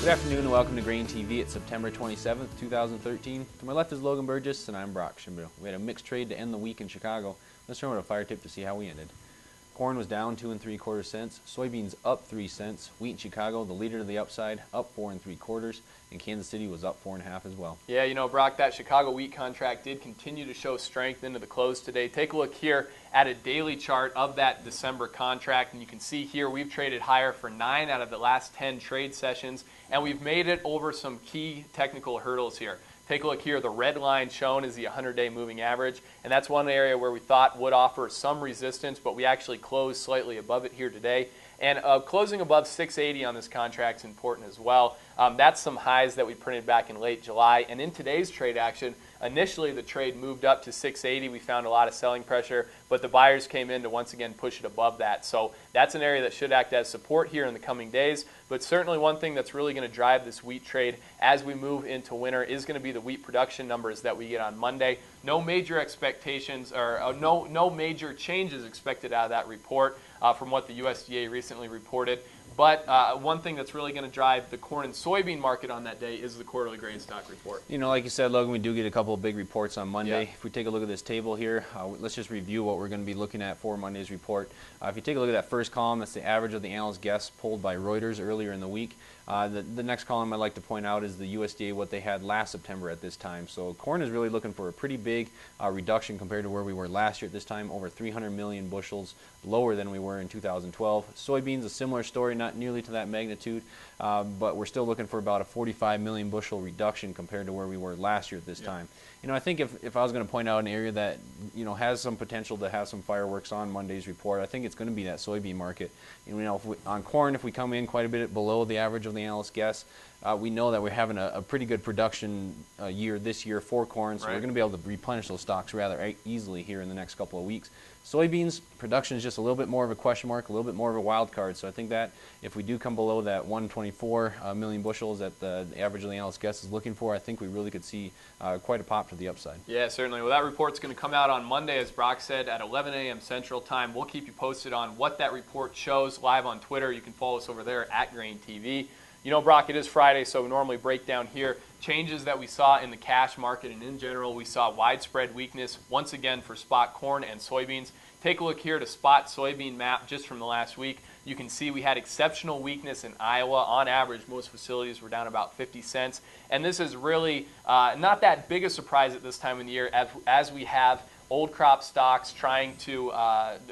Good afternoon and welcome to GrainTV. It's September 27th, 2013. To my left is Logan Burgess and I'm Brock Schimbrell. We had a mixed trade to end the week in Chicago. Let's turn with a fire tip to see how we ended. Corn was down 2 3/4 cents, soybeans up 3 cents, wheat in Chicago, the leader to the upside, up 4 3/4, and Kansas City was up 4 1/2 as well. Yeah, you know, Brock, that Chicago wheat contract did continue to show strength into the close today. Take a look here at a daily chart of that December contract, and you can see here we've traded higher for 9 out of the last 10 trade sessions, and we've made it over some key technical hurdles here. Take a look here. The red line shown is the 100-day moving average, and that's one area where we thought would offer some resistance, but we actually closed slightly above it here today. And closing above 680 on this contract is important as well. That's some highs that we printed back in late July. And in today's trade action, initially the trade moved up to 680. We found a lot of selling pressure, but the buyers came in to once again push it above that. So that's an area that should act as support here in the coming days. But certainly one thing that's really going to drive this wheat trade as we move into winter is going to be the wheat production numbers that we get on Monday. No major expectations or no major changes expected out of that report from what the USDA recently reported. But one thing that's really going to drive the corn and soybean market on that day is the quarterly grain stock report. You know, like you said, Logan, we do get a couple of big reports on Monday. Yeah. If we take a look at this table here, let's just review what we're going to be looking at for Monday's report. If you take a look at that first column, that's the average of the analyst guess polled by Reuters earlier in the week. The next column I'd like to point out is the USDA, what they had last September at this time. So corn is really looking for a pretty big reduction compared to where we were last year at this time, over 300 million bushels lower than we were in 2012. Soybeans, a similar story, not nearly to that magnitude, but we're still looking for about a 45 million bushel reduction compared to where we were last year at this time. You know, I think if I was going to point out an area that, you know, has some potential to have some fireworks on Monday's report, I think it's going to be that soybean market. You know, on corn, if we come in quite a bit below the average of the analyst guess, we know that we're having a pretty good production year this year for corn, so we're going to be able to replenish those stocks rather easily here in the next couple of weeks. Soybeans, production is just a little bit more of a question mark, a little bit more of a wild card. So I think that if we do come below that 124 million bushels that the average of the analyst guess is looking for, I think we really could see quite a pop to the upside. Yeah, certainly. Well, that report's going to come out on Monday, as Brock said, at 11 a.m. Central Time. We'll keep you posted on what that report shows live on Twitter. You can follow us over there at GrainTV. You know, Brock, it is Friday, so we normally break down here changes that we saw in the cash market, and in general, we saw widespread weakness once again for spot corn and soybeans. Take a look here at a spot soybean map just from the last week. You can see we had exceptional weakness in Iowa. On average, most facilities were down about 50 cents, and this is really not that big a surprise at this time of the year as we have old crop stocks trying to,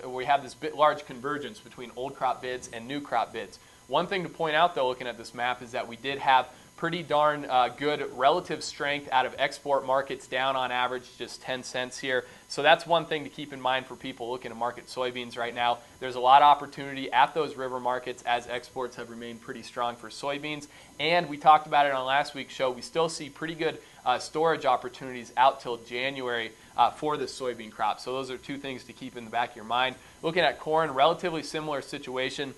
we have this large convergence between old crop bids and new crop bids. One thing to point out, though, looking at this map, is that we did have pretty darn good relative strength out of export markets, down on average just 10 cents here. So that's one thing to keep in mind for people looking to market soybeans right now. There's a lot of opportunity at those river markets as exports have remained pretty strong for soybeans. And we talked about it on last week's show. We still see pretty good storage opportunities out till January for this soybean crop. So those are two things to keep in the back of your mind. Looking at corn, relatively similar situation.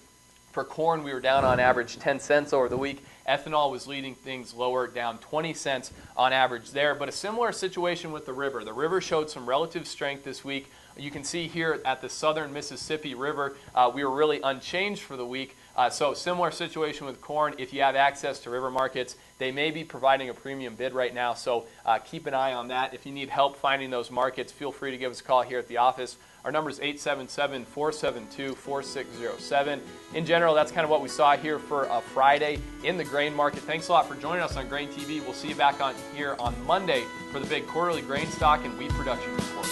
For corn, we were down on average 10 cents over the week. Ethanol was leading things lower, down 20 cents on average there. But a similar situation with the river. The river showed some relative strength this week. You can see here at the southern Mississippi River, we were really unchanged for the week. So similar situation with corn. If you have access to river markets, they may be providing a premium bid right now. So keep an eye on that. If you need help finding those markets, feel free to give us a call here at the office. Our number is 877-472-4607. In general, that's kind of what we saw here for a Friday in the grain market. Thanks a lot for joining us on GrainTV. We'll see you back on here on Monday for the big quarterly grain stock and wheat production report.